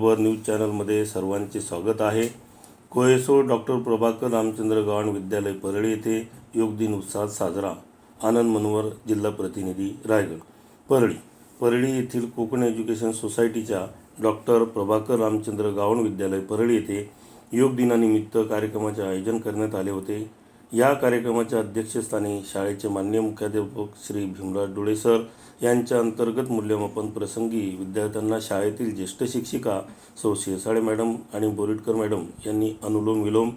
खबर न्यूज चॅनलमध्ये सर्वांचे स्वागत आहे। कोयसो डॉक्टर प्रभाकर रामचंद्र गव्हाण विद्यालय परळी येथे योग दिन उत्साहात साजरा। आनंद मनोहर, जिल्हा प्रतिनिधी, रायगड। परळी येथील कोकण एज्युकेशन सोसायटीच्या डॉक्टर प्रभाकर रामचंद्र गव्हाण विद्यालय परळी येथे योग दिनानिमित्त कार्यक्रमाचे आयोजन करण्यात आले होते। या कार्यक्रमाच्या अध्यक्षस्थानी शाळेचे माननीय मुख्याध्यापक श्री भीमराज डोळे सर यांच्या अंतर्गत मूल्यमापन प्रसंगी विद्यार्थ्यांना शाळेतील ज्येष्ठ शिक्षिका सौ शिरसाळे मॅडम आणि बोरीटकर मॅडम यांनी अनुलोम विलोम,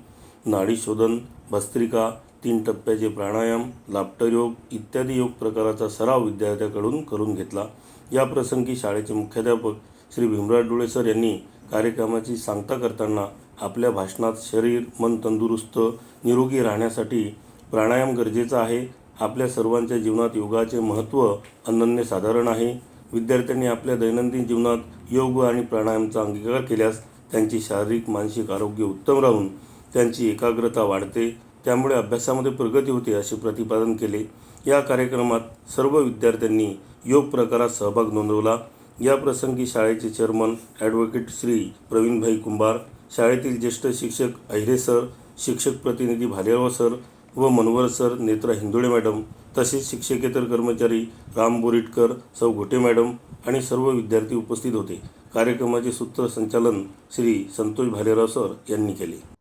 नाडी शोधन, भस्त्रिका, 3 टप्प्याचे प्राणायाम, लाफ्टर योग इत्यादी योग प्रकाराचा सराव विद्यार्थ्यांकडून करून घेतला। या प्रसंगी शाळेचे मुख्याध्यापक श्री भीमराज डोळे सर यांनी कार्यक्रमाची सांगता करताना आपल्या भाषणात शरीर मन तंदुरुस्त निरोगी राहण्यासाठी प्राणायाम गरजेचा आहे। आपल्या सर्वांच्या जीवनात योगाचे महत्त्व अनन्यसाधारण आहे। विद्यार्थ्यांनी आपल्या दैनंदिन जीवनात योग आणि प्राणायामचा अंगीकार केल्यास त्यांची शारीरिक मानसिक आरोग्य उत्तम राहून त्यांची एकाग्रता वाढते, त्यामुळे अभ्यासामध्ये प्रगती होते असे प्रतिपादन केले। या कार्यक्रमात सर्व विद्यार्थ्यांनी योग प्रकारात सहभाग नोंदवला। या प्रसंगी शाळेचे चेअरमन ॲडव्होकेट श्री प्रवीणभाई कुंभार, शाळेतील ज्येष्ठ शिक्षक अहिरे सर, शिक्षक प्रतिनिधी भालेराव सर व मनोहर सर, नेत्रा हिंदोळे मॅडम तसेच शिक्षकेतर कर्मचारी राम बोरीटकर, सौ घोटे मॅडम आणि सर्व विद्यार्थी उपस्थित होते। कार्यक्रमाचे सूत्रसंचालन श्री संतोष भालेराव सर यांनी केले।